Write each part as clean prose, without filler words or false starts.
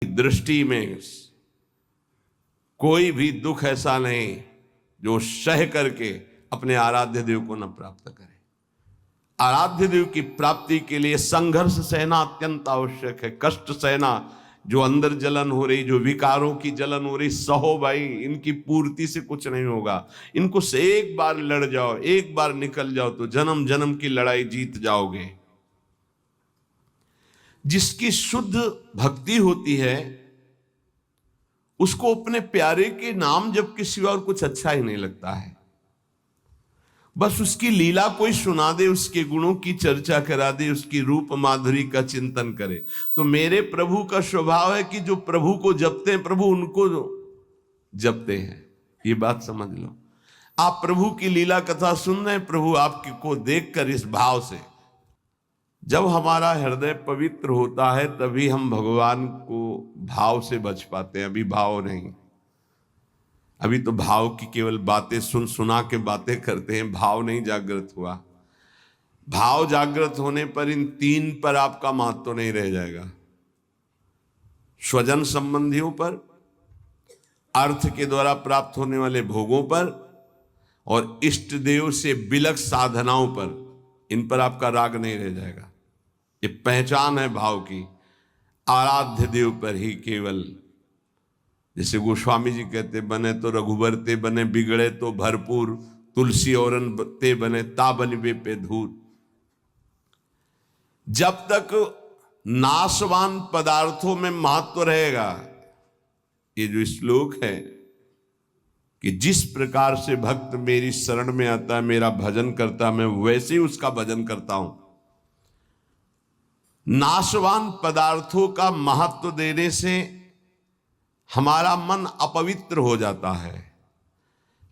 दृष्टि में कोई भी दुख ऐसा नहीं जो सह करके अपने आराध्य देव को न प्राप्त करे। आराध्य देव की प्राप्ति के लिए संघर्ष सहना अत्यंत आवश्यक है। कष्ट सहना, जो अंदर जलन हो रही, जो विकारों की जलन हो रही, सहो भाई, इनकी पूर्ति से कुछ नहीं होगा। इनको से एक बार लड़ जाओ, एक बार निकल जाओ तो जन्म जन्म की लड़ाई जीत जाओगे। जिसकी शुद्ध भक्ति होती है उसको अपने प्यारे के नाम जप के सिवा और कुछ अच्छा ही नहीं लगता है। बस उसकी लीला कोई सुना दे, उसके गुणों की चर्चा करा दे, उसकी रूप माधुरी का चिंतन करे। तो मेरे प्रभु का स्वभाव है कि जो प्रभु को जपते हैं प्रभु उनको जपते हैं। ये बात समझ लो। आप प्रभु की लीला कथा सुन रहे हैं, प्रभु आपकी को देखकर इस भाव से, जब हमारा हृदय पवित्र होता है तभी हम भगवान को भाव से बच पाते हैं। अभी भाव नहीं, अभी तो भाव की केवल बातें सुना के बातें करते हैं, भाव नहीं जागृत हुआ। भाव जागृत होने पर इन तीन पर आपका महत्व तो नहीं रह जाएगा। स्वजन संबंधियों पर, अर्थ के द्वारा प्राप्त होने वाले भोगों पर और इष्ट देव से बिलक साधनाओं पर, इन पर आपका राग नहीं रह जाएगा। ये पहचान है भाव की। आराध्य देव पर ही केवल, जैसे गोस्वामी जी कहते, बने तो रघुबर ते बने, बिगड़े तो भरपूर, तुलसी औरन ते बने, ता बनिबे पे धूर। जब तक नाशवान पदार्थों में महत्व रहेगा, ये जो श्लोक है कि जिस प्रकार से भक्त मेरी शरण में आता है, मेरा भजन करता है, मैं वैसे ही उसका भजन करता हूं। नाशवान पदार्थों का महत्व देने से हमारा मन अपवित्र हो जाता है।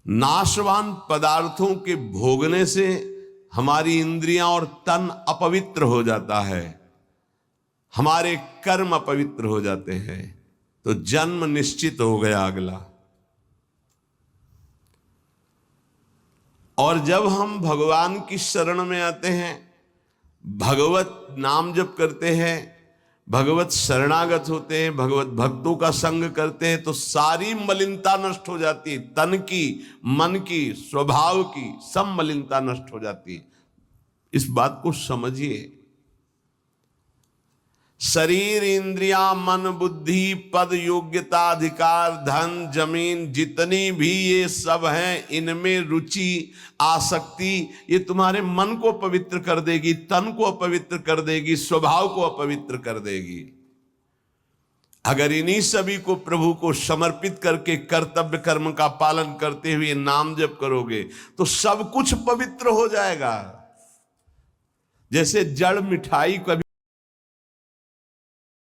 नाशवान पदार्थों के भोगने से हमारी इंद्रियां और तन अपवित्र हो जाता है, हमारे कर्म अपवित्र हो जाते हैं, तो जन्म निश्चित हो गया अगला। और जब हम भगवान की शरण में आते हैं, भगवत नाम जप करते हैं, भगवत शरणागत होते हैं, भगवत भक्तों का संग करते हैं, तो सारी मलिनता नष्ट हो जाती है। तन की, मन की, स्वभाव की सब मलिनता नष्ट हो जाती है। इस बात को समझिए। शरीर, इंद्रिया, मन, बुद्धि, पद, योग्यता, अधिकार, धन, जमीन, जितनी भी ये सब हैं, इनमें रुचि, आसक्ति, ये तुम्हारे मन को पवित्र कर देगी, तन को अपवित्र कर देगी, स्वभाव को अपवित्र कर देगी। अगर इन्हीं सभी को प्रभु को समर्पित करके कर्तव्य कर्म का पालन करते हुए नाम जप करोगे तो सब कुछ पवित्र हो जाएगा। जैसे जड़ मिठाई कभी